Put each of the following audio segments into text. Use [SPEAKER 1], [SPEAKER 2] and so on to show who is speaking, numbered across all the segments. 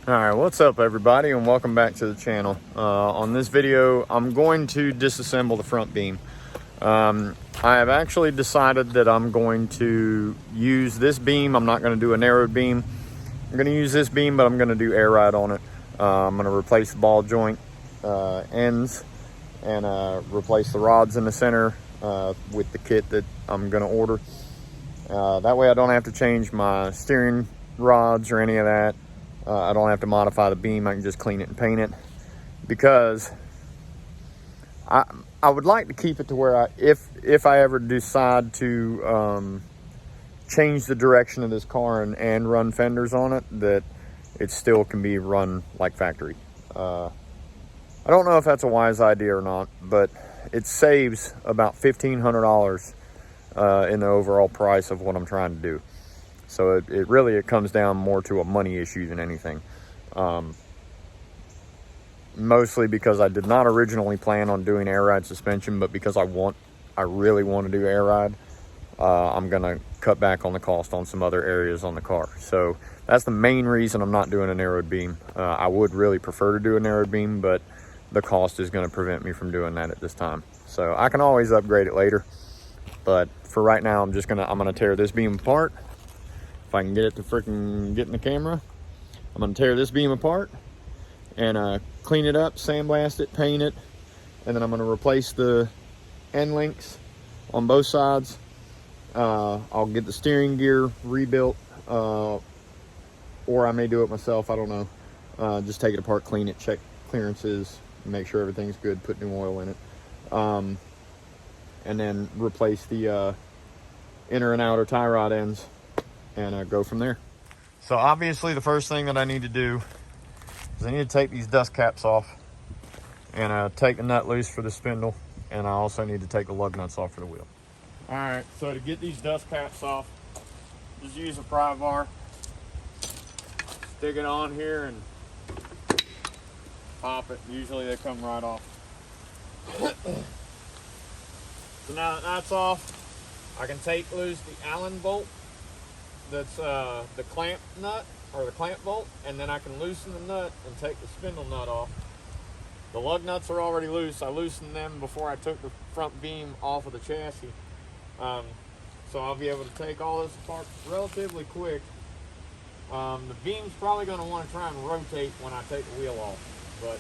[SPEAKER 1] Alright, what's up everybody, and welcome back to the channel. On this video, I'm going to disassemble the front beam. I have actually decided that I'm going to use this beam. I'm not going to do a narrowed beam. I'm going to use this beam, but I'm going to do air ride on it. I'm going to replace the ball joint ends and replace the rods in the center with the kit that I'm going to order. That way I don't have to change my steering rods or any of that. I don't have to modify the beam. I can just clean it and paint it, because I would like to keep it to where if I ever decide to change the direction of this car and run fenders on it, that it still can be run like factory. I don't know if that's a wise idea or not, but it saves about $1,500 in the overall price of what I'm trying to do. So it comes down more to a money issue than anything. Mostly because I did not originally plan on doing air ride suspension, but because I really want to do air ride, I'm gonna cut back on the cost on some other areas on the car. So that's the main reason I'm not doing a narrowed beam. I would really prefer to do a narrowed beam, but the cost is gonna prevent me from doing that at this time. So I can always upgrade it later, but for right now, I'm gonna tear this beam apart. If I can get it to freaking get in the camera, I'm gonna tear this beam apart and clean it up, sandblast it, paint it, and then I'm gonna replace the end links on both sides. I'll get the steering gear rebuilt, or I may do it myself, I don't know. Just take it apart, clean it, check clearances, make sure everything's good, put new oil in it. And then replace the inner and outer tie rod ends and go from there. So obviously the first thing that I need to do is I need to take these dust caps off and take the nut loose for the spindle, and I also need to take the lug nuts off for the wheel. All right, so to get these dust caps off, just use a pry bar, stick it on here and pop it. Usually they come right off. So now that that's off, I can take loose the Allen bolt that's the clamp nut or the clamp bolt, and then I can loosen the nut and take the spindle nut off. The lug nuts are already loose. I loosened them before I took the front beam off of the chassis. So I'll be able to take all this apart relatively quick. The beam's probably going to want to try and rotate when I take the wheel off, but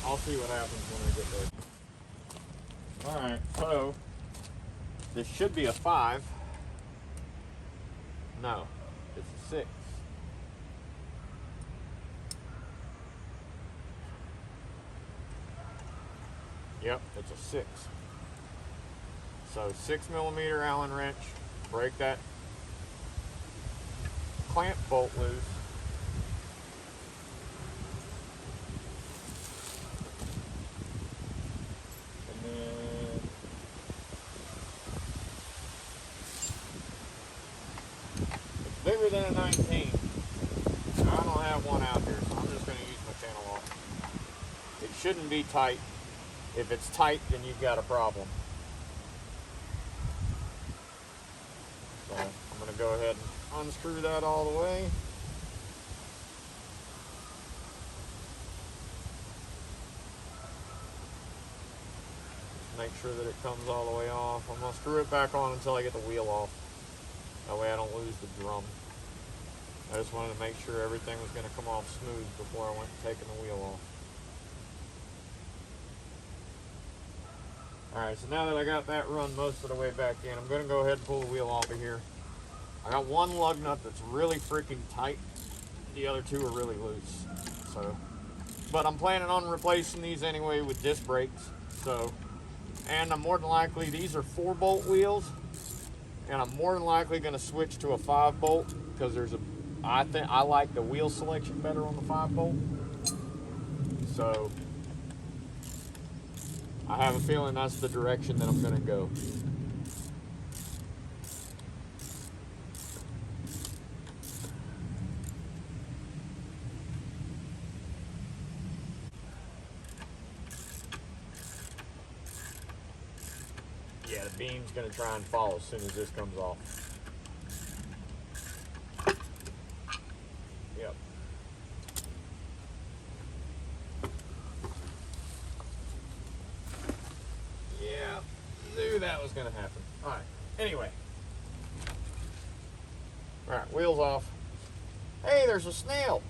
[SPEAKER 1] I'll see what happens when I get there. Alright, so this should be a 5. No, it's a 6. Yep, it's a 6. So 6mm Allen wrench, break that clamp bolt loose. And then it's bigger than a 19. I don't have one out here, so I'm just going to use my channel lock. It shouldn't be tight. If it's tight, then you've got a problem. So I'm going to go ahead and unscrew that all the way. Just make sure that it comes all the way off. I'm going to screw it back on until I get the wheel off. That way I don't lose the drum. I just wanted to make sure everything was going to come off smooth before I went to taking the wheel off. Alright, so now that I got that run most of the way back in, I'm going to go ahead and pull the wheel off of here. I got one lug nut that's really freaking tight. The other two are really loose. But I'm planning on replacing these anyway with disc brakes. And I'm more than likely, these are 4-bolt wheels, and I'm more than likely going to switch to a 5-bolt because I like the wheel selection better on the 5-bolt. So I have a feeling that's the direction that I'm going to go. Yeah, the beam's going to try and fall as soon as this comes off. Yep. gonna happen. All right, anyway. All right, wheels off. Hey, there's a snail.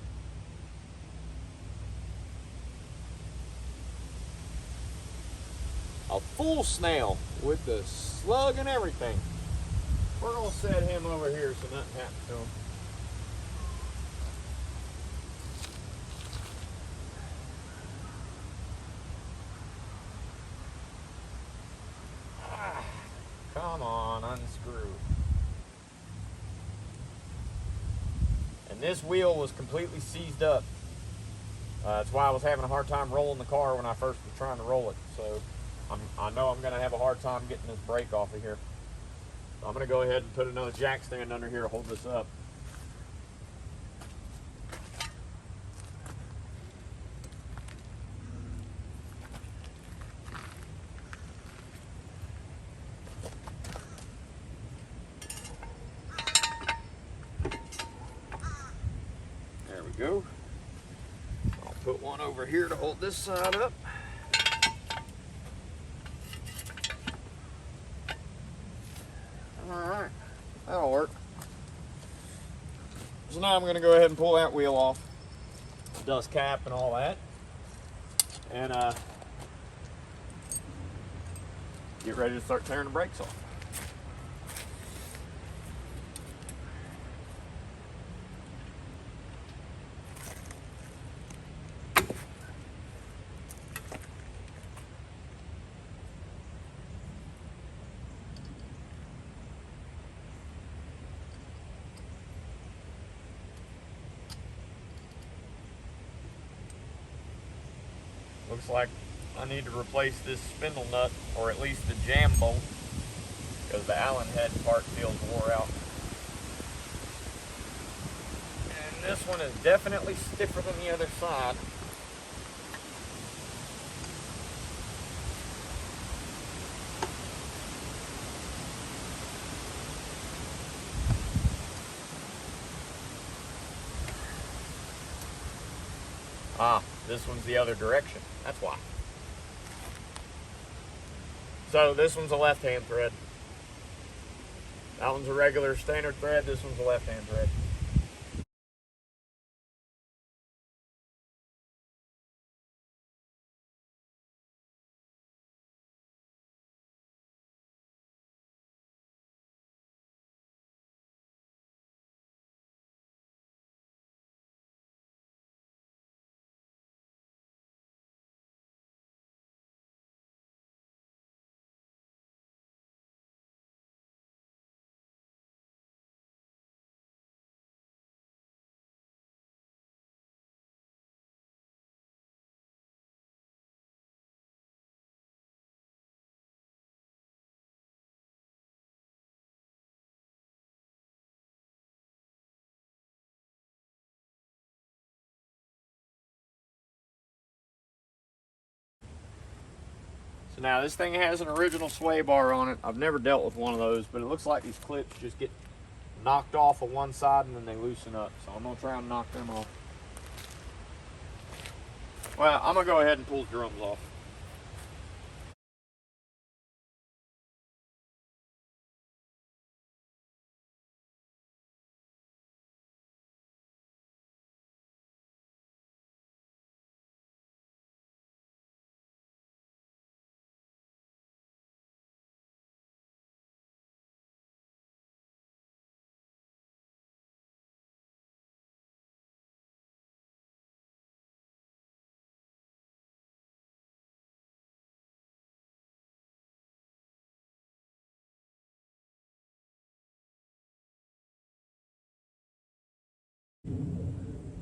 [SPEAKER 1] A full snail with the slug and everything. We're gonna set him over here so nothing happens to him. Come on, unscrew. And this wheel was completely seized up. That's why I was having a hard time rolling the car when I first was trying to roll it. So I know I'm going to have a hard time getting this brake off of here. So I'm going to go ahead and put another jack stand under here to hold this up. There we go. I'll put one over here to hold this side up. Alright, that'll work. So now I'm going to go ahead and pull that wheel off, dust cap and all that, and get ready to start tearing the brakes off. Looks like I need to replace this spindle nut, or at least the jam bolt, because the Allen head part feels wore out. And this one is definitely stiffer than the other side. Ah, this one's the other direction. That's why. So this one's a left-hand thread. That one's a regular standard thread. This one's a left-hand thread. So now this thing has an original sway bar on it. I've never dealt with one of those, but it looks like these clips just get knocked off of one side and then they loosen up. So I'm gonna try and knock them off. Well, I'm gonna go ahead and pull the drums off.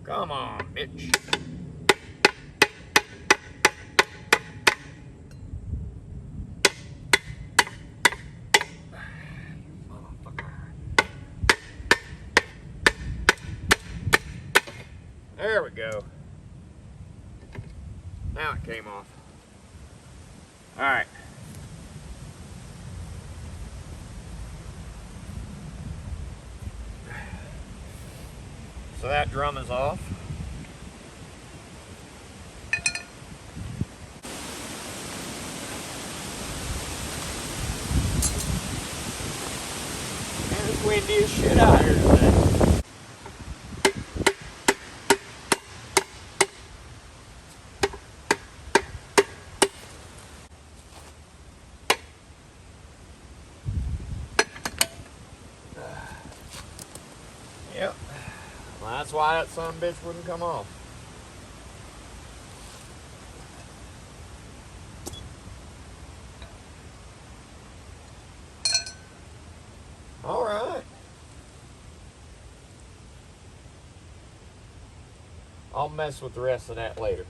[SPEAKER 1] Come on, bitch. There we go. Now it came off. All right. So that drum is off. windy as shit out here today. Yep. Well, that's why that son of a bitch wouldn't come off. All right. I'll mess with the rest of that later.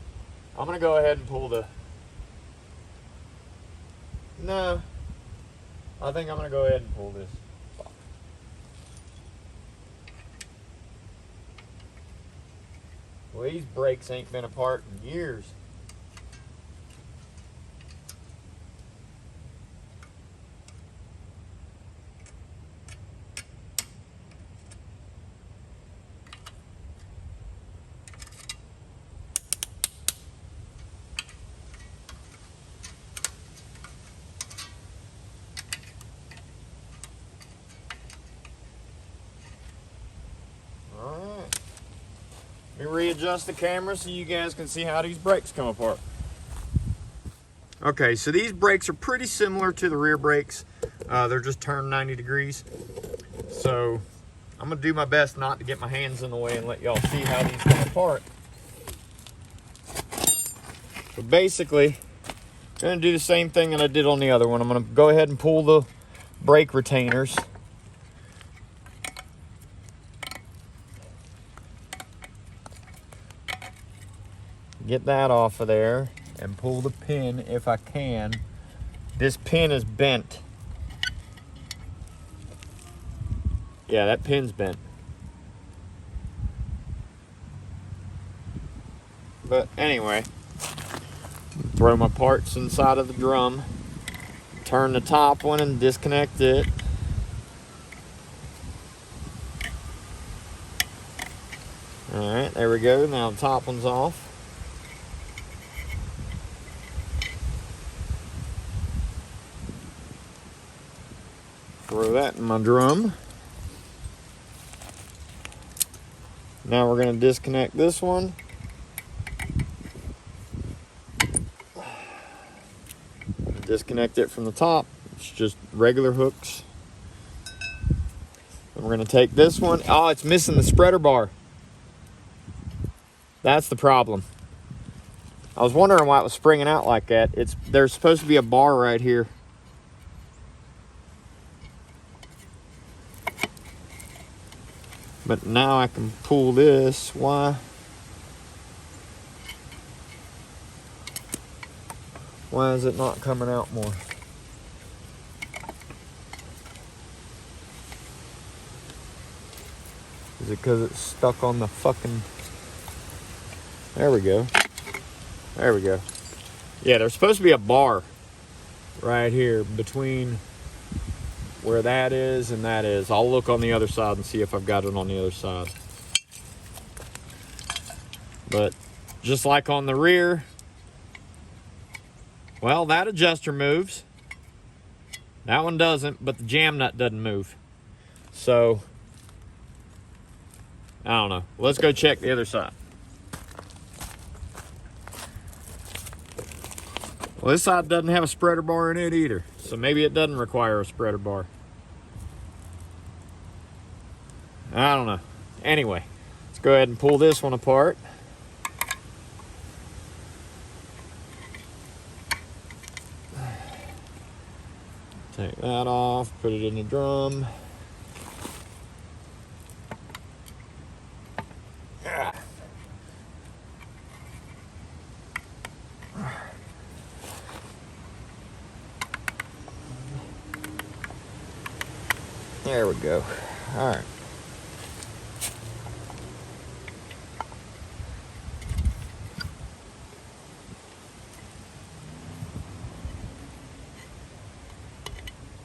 [SPEAKER 1] I'm gonna go ahead and pull the... No. I think I'm gonna go ahead and pull this. Well, these brakes ain't been apart in years. Let me readjust the camera so you guys can see how these brakes come apart. Okay, so these brakes are pretty similar to the rear brakes. They're just turned 90 degrees. So I'm gonna do my best not to get my hands in the way and let y'all see how these come apart. So basically, I'm gonna do the same thing that I did on the other one. I'm gonna go ahead and pull the brake retainers. Get that off of there and pull the pin if I can. This pin is bent. Yeah, that pin's bent. But anyway, throw my parts inside of the drum, turn the top one and disconnect it. All right, there we go. Now the top one's off. Throw that in my drum. Now we're going to disconnect this one. Disconnect it from the top. It's just regular hooks. And we're going to take this one. Oh, it's missing the spreader bar. That's the problem. I was wondering why it was springing out like that. There's supposed to be a bar right here. But now I can pull this. Why is it not coming out more? Is it because it's stuck on the fucking... There we go. There we go. Yeah, there's supposed to be a bar right here between where that is and that is. I'll look on the other side and see if I've got it on the other side. But just like on the rear, well, that adjuster moves. That one doesn't, but the jam nut doesn't move. So, I don't know. Let's go check the other side. Well, this side doesn't have a spreader bar in it either. So maybe it doesn't require a spreader bar. I don't know. Anyway, let's go ahead and pull this one apart. Take that off, put it in the drum. There we go. All right.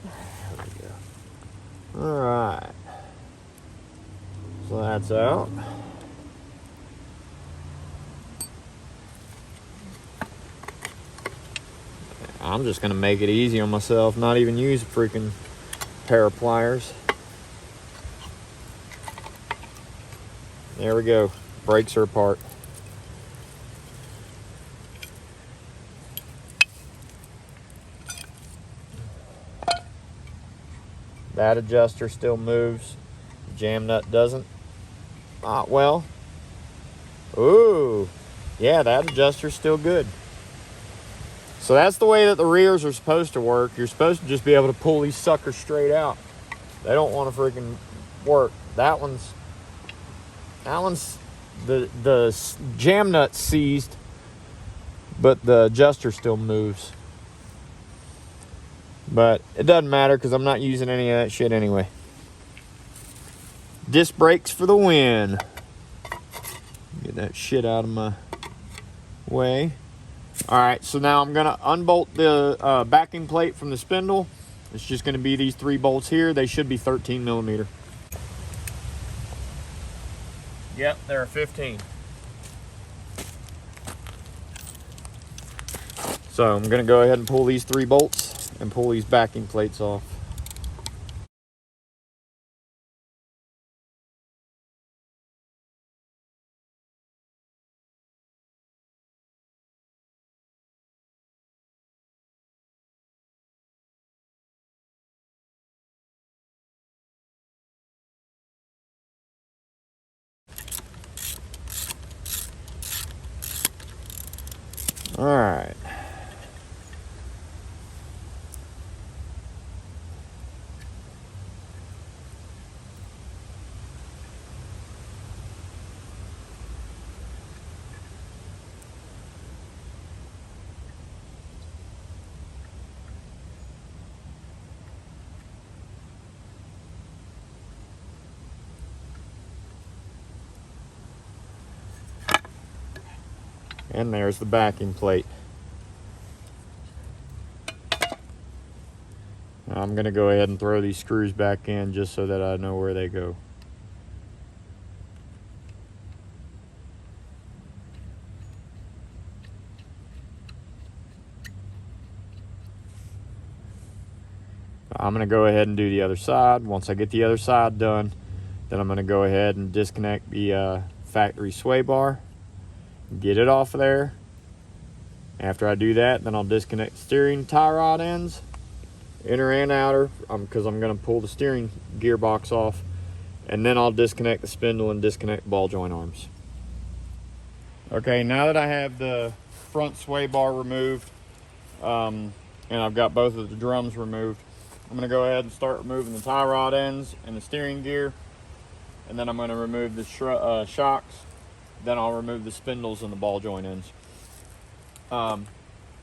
[SPEAKER 1] There we go. All right. So that's out. I'm just gonna make it easy on myself, not even use a freaking pair of pliers. There we go. Brakes are apart. That adjuster still moves. The jam nut doesn't. Well. Ooh. Yeah, that adjuster's still good. So that's the way that the rears are supposed to work. You're supposed to just be able to pull these suckers straight out. They don't want to freaking work. That one's the jam nut seized, but the adjuster still moves. But it doesn't matter because I'm not using any of that shit anyway. Disc brakes for the win. Get that shit out of my way. All right, so now I'm gonna unbolt the backing plate from the spindle. It's just gonna be these 3 bolts here. They should be 13 millimeter. Yep, they're 15. So I'm gonna go ahead and pull these 3 bolts and pull these backing plates off. All right. And there's the backing plate. Now I'm gonna go ahead and throw these screws back in just so that I know where they go. I'm gonna go ahead and do the other side. Once I get the other side done, then I'm gonna go ahead and disconnect the factory sway bar, get it off of there. After I do that, then I'll disconnect the steering tie rod ends, inner and outer, because I'm gonna pull the steering gearbox off, and then I'll disconnect the spindle and disconnect the ball joint arms. Okay, now that I have the front sway bar removed, and I've got both of the drums removed, I'm gonna go ahead and start removing the tie rod ends and the steering gear, and then I'm gonna remove the shocks. Then I'll remove the spindles and the ball joint ends.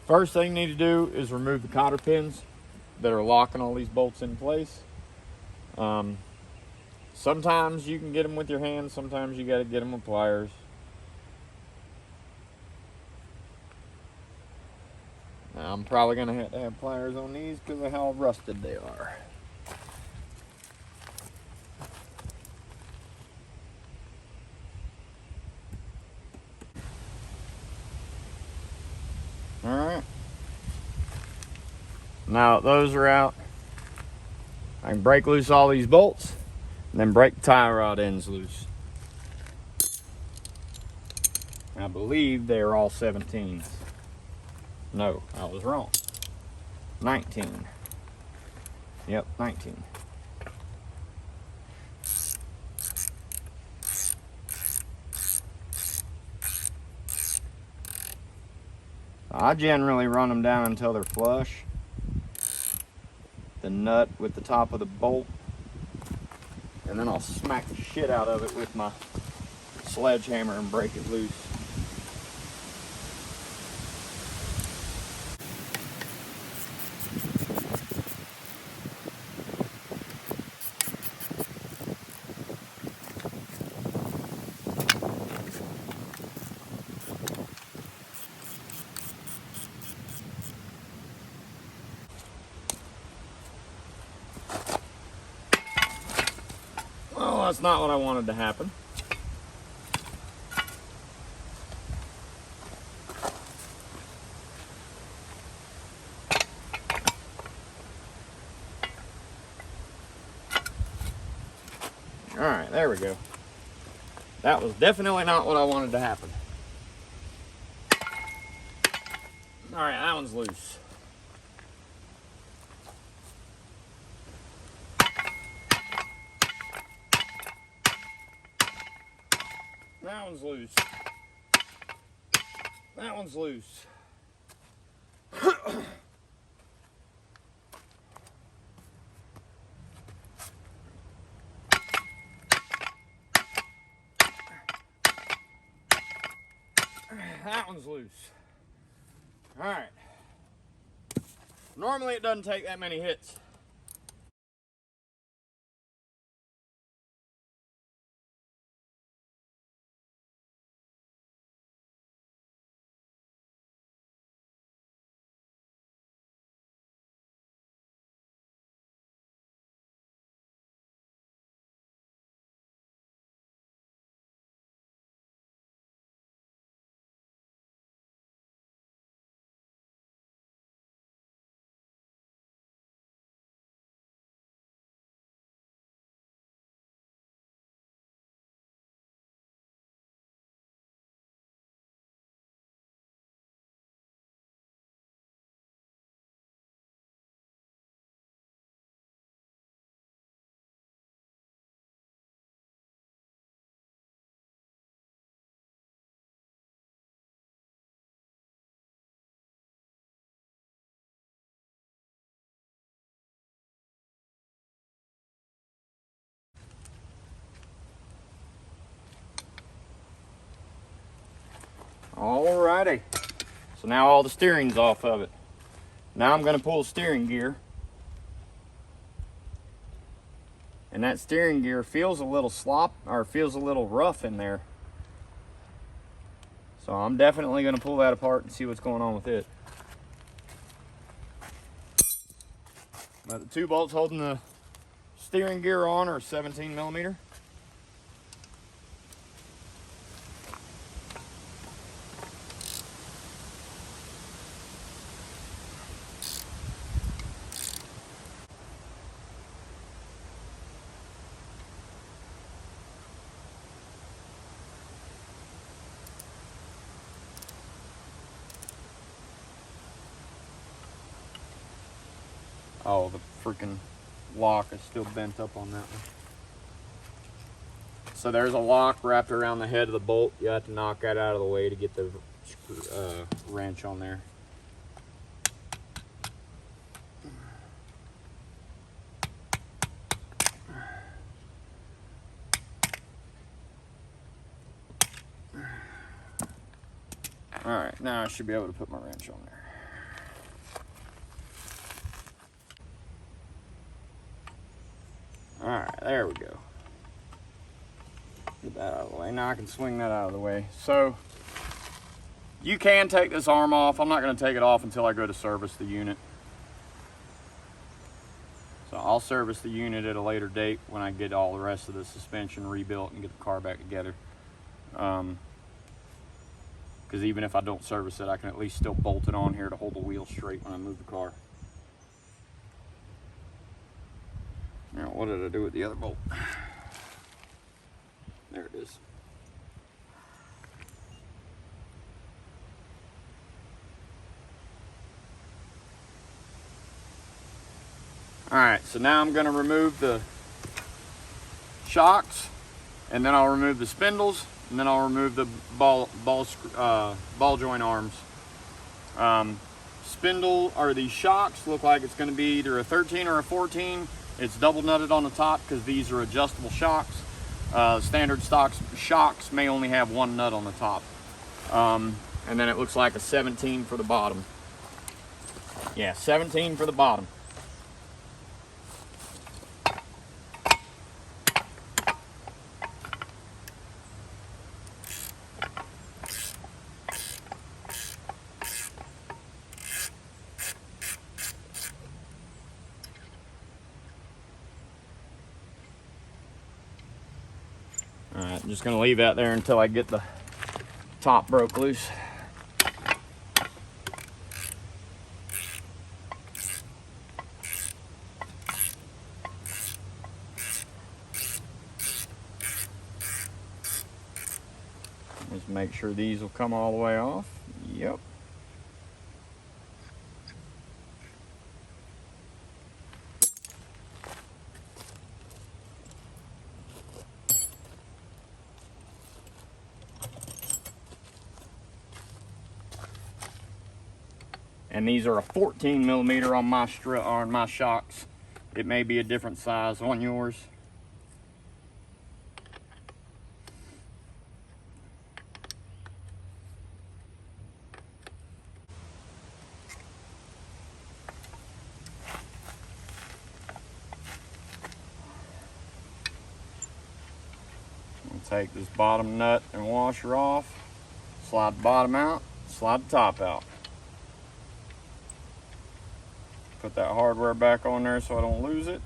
[SPEAKER 1] First thing you need to do is remove the cotter pins that are locking all these bolts in place. Sometimes you can get them with your hands, sometimes you gotta get them with pliers. Now, I'm probably gonna have to have pliers on these because of how rusted they are. All right. Now that those are out, I can break loose all these bolts and then break the tie rod ends loose. I believe they are all 17s. No, I was wrong. 19. Yep, 19. I generally run them down until they're flush. The nut with the top of the bolt. And then I'll smack the shit out of it with my sledgehammer and break it loose. Well, that's not what I wanted to happen. All right, there we go. That was definitely not what I wanted to happen. All right, that one's loose. That one's loose. That one's loose. That one's loose. All right. Normally it doesn't take that many hits. Alrighty. So now all the steering's off of it. Now I'm going to pull the steering gear. And that steering gear feels a little feels a little rough in there. So I'm definitely going to pull that apart and see what's going on with it. But the two bolts holding the steering gear on are 17 millimeter. Oh, the freaking lock is still bent up on that one. So there's a lock wrapped around the head of the bolt. You have to knock that out of the way to get the wrench on there. All right, now I should be able to put my wrench on there. All right, there we go. Get that out of the way. Now I can swing that out of the way. So you can take this arm off. I'm not going to take it off until I go to service the unit. So I'll service the unit at a later date when I get all the rest of the suspension rebuilt and get the car back together. Because even if I don't service it, I can at least still bolt it on here to hold the wheel straight when I move the car. Now, what did I do with the other bolt? There it is. All right, so now I'm going to remove the shocks, and then I'll remove the spindles, and then I'll remove the ball joint arms. Spindle, or these shocks, look like it's going to be either a 13 or a 14. It's double nutted on the top because these are adjustable shocks. Standard shocks may only have one nut on the top. And then it looks like a 17 for the bottom. Yeah, 17 for the bottom. All right, I'm just gonna leave that there until I get the top broke loose. Just make sure these will come all the way off. Yep. And these are a 14 millimeter on my on my shocks. It may be a different size on yours. We'll take this bottom nut and washer off, slide the bottom out, slide the top out. Put that hardware back on there so I don't lose it.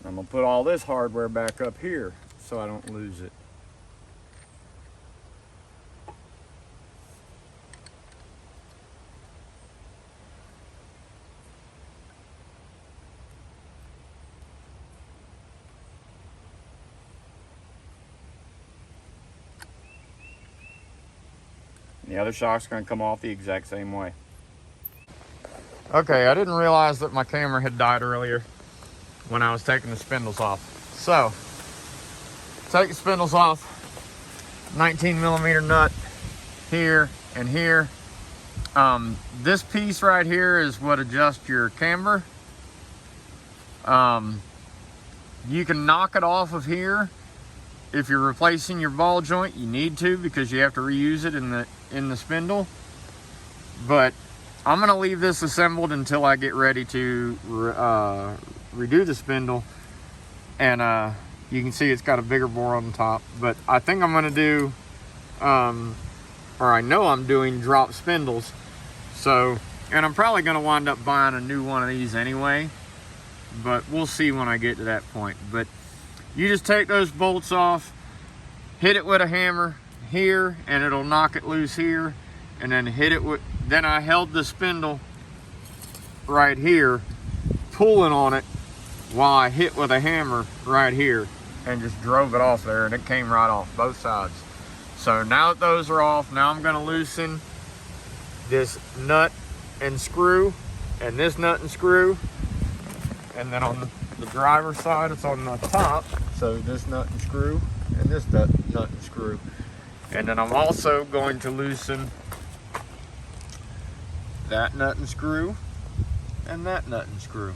[SPEAKER 1] I'm gonna put all this hardware back up here so I don't lose it. The other shock's gonna come off the exact same way. Okay, I didn't realize that my camera had died earlier when I was taking the spindles off. So, take the spindles off, 19 millimeter nut here and here. This piece right here is what adjusts your camber. You can knock it off of here. If you're replacing your ball joint, you need to, because you have to reuse it in the spindle. But I'm gonna leave this assembled until I get ready to redo the spindle. And you can see it's got a bigger bore on the top. But I think I'm gonna do, or I know I'm doing drop spindles. So, and I'm probably gonna wind up buying a new one of these anyway. But we'll see when I get to that point. But you just take those bolts off, hit it with a hammer here, and it'll knock it loose here, and then hit it with, then I held the spindle right here, pulling on it while I hit with a hammer right here, and just drove it off there, and it came right off both sides. So now that those are off, now I'm gonna loosen this nut and screw, and this nut and screw, and then on the driver's side, it's on the top. So this nut and screw, and this nut and screw. And then I'm also going to loosen that nut and screw, and that nut and screw.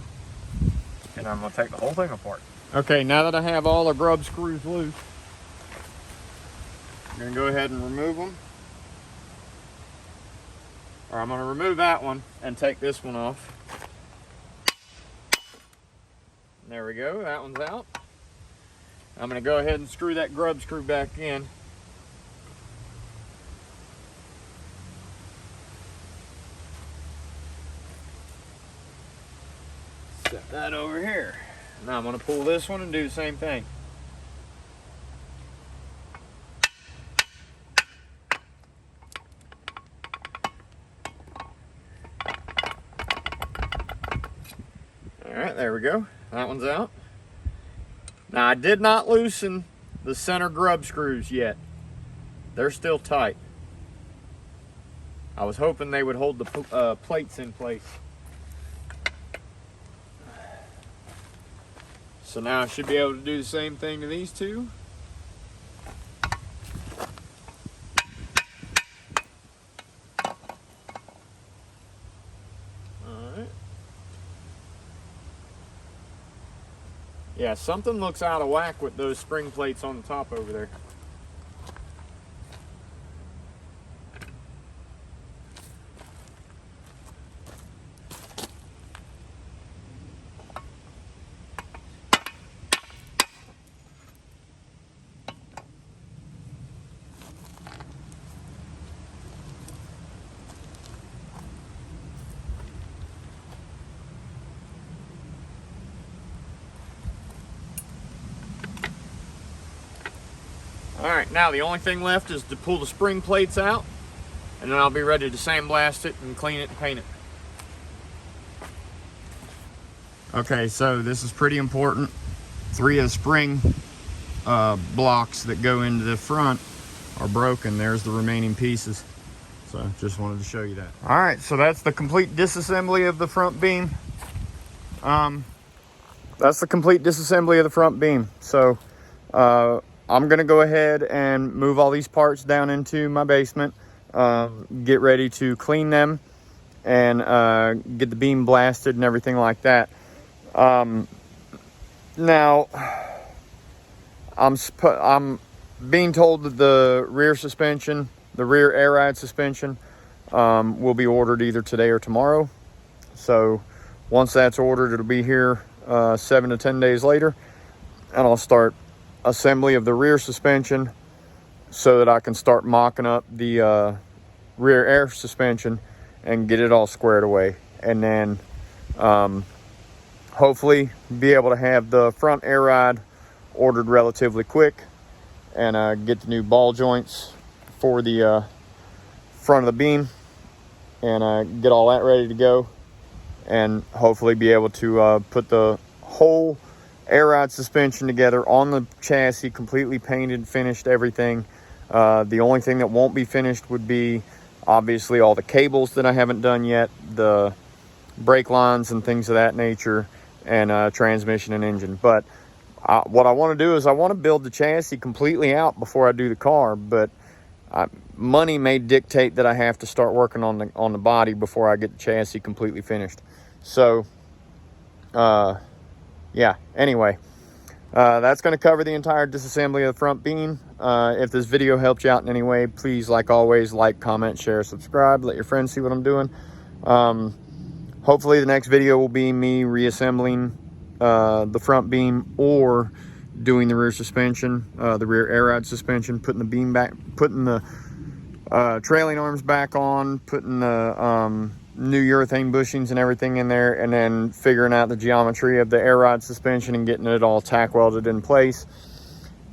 [SPEAKER 1] And I'm gonna take the whole thing apart. Okay, now that I have all the grub screws loose, I'm gonna go ahead and remove them. Or I'm gonna remove that one and take this one off. There we go, that one's out. I'm gonna go ahead and screw that grub screw back in. Set that over here. Now I'm gonna pull this one and do the same thing. All right, there we go. That one's out. Now I did not loosen the center grub screws yet. They're still tight. I was hoping they would hold the plates in place. So now I should be able to do the same thing to these two. Alright. Yeah, something looks out of whack with those spring plates on the top over there. Alright, now the only thing left is to pull the spring plates out, and then I'll be ready to sandblast it and clean it and paint it. Okay, so this is pretty important. 3 of the spring blocks that go into the front are broken. There's the remaining pieces. So just wanted to show you that. All right, so that's the complete disassembly of the front beam. That's the complete disassembly of the front beam. So I'm gonna go ahead and move all these parts down into my basement, get ready to clean them, and get the beam blasted and everything like that. Now, I'm being told that the rear suspension, the rear air ride suspension, will be ordered either today or tomorrow. So once that's ordered, it'll be here 7 to 10 days later, and I'll start assembly of the rear suspension so that I can start mocking up the rear air suspension and get it all squared away, and then hopefully be able to have the front air ride ordered relatively quick, and get the new ball joints for the front of the beam, and get all that ready to go, and hopefully be able to put the whole air ride suspension together on the chassis, completely painted, finished, everything. The only thing that won't be finished would be obviously all the cables that I haven't done yet, the brake lines and things of that nature, and transmission and engine. But what I want to do is I want to build the chassis completely out before I do the car, but money may dictate that I have to start working on the body before I get the chassis completely finished. So yeah, anyway, that's going to cover the entire disassembly of the front beam. If this video helped you out in any way, please, like always, like, comment, share, subscribe, let your friends see what I'm doing. Hopefully the next video will be me reassembling the front beam, or doing the rear suspension, the rear air ride suspension, putting the beam back, putting the trailing arms back on, putting the new urethane bushings and everything in there, and then figuring out the geometry of the air ride suspension and getting it all tack welded in place.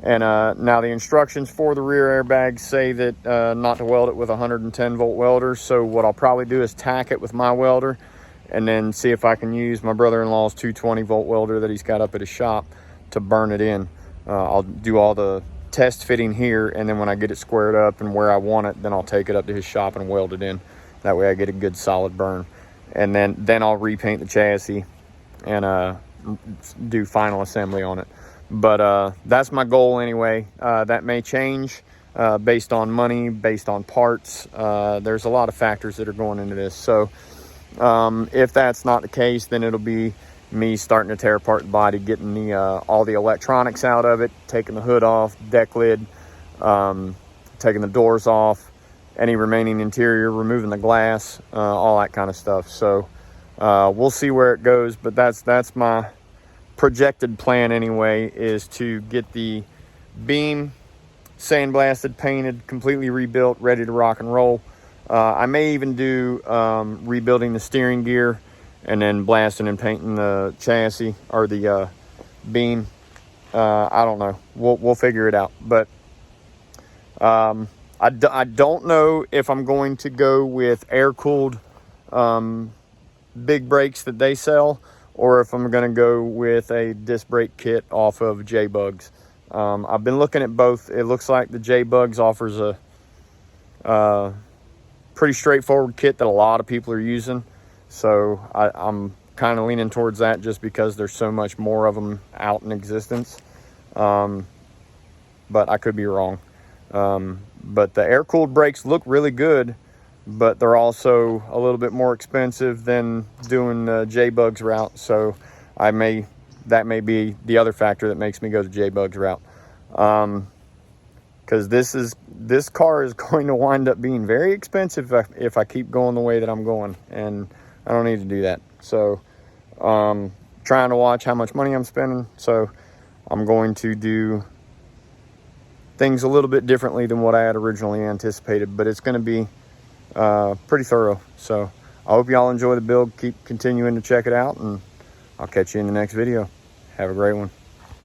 [SPEAKER 1] And now the instructions for the rear airbags say that not to weld it with a 110 volt welder. So what I'll probably do is tack it with my welder, and then see if I can use my brother-in-law's 220 volt welder that he's got up at his shop to burn it in. I'll do all the test fitting here, and then when I get it squared up and where I want it, then I'll take it up to his shop and weld it in. That way I get a good solid burn. And then I'll repaint the chassis and do final assembly on it. But that's my goal anyway. That may change based on money, based on parts. There's a lot of factors that are going into this. So if that's not the case, then it'll be me starting to tear apart the body, getting the all the electronics out of it, taking the hood off, deck lid, taking the doors off, any remaining interior, removing the glass, all that kind of stuff. So we'll see where it goes, but that's my projected plan anyway, is to get the beam sandblasted, painted, completely rebuilt, ready to rock and roll. I may even do rebuilding the steering gear, and then blasting and painting the chassis, or the beam. I don't know. We'll figure it out. But I don't know if I'm going to go with air-cooled big brakes that they sell, or if I'm going to go with a disc brake kit off of J-Bugs. I've been looking at both. It looks like the J-Bugs offers a pretty straightforward kit that a lot of people are using. So I'm kind of leaning towards that, just because there's so much more of them out in existence. But I could be wrong. But the air-cooled brakes look really good, but they're also a little bit more expensive than doing the J-Bugs route. So that may be the other factor that makes me go the J-Bugs route. Because this car is going to wind up being very expensive if I keep going the way that I'm going, and I don't need to do that. So trying to watch how much money I'm spending. So I'm going to do things a little bit differently than what I had originally anticipated, but it's going to be pretty thorough. So I hope y'all enjoy the build. Keep continuing to check it out, and I'll catch you in the next video. Have a great one.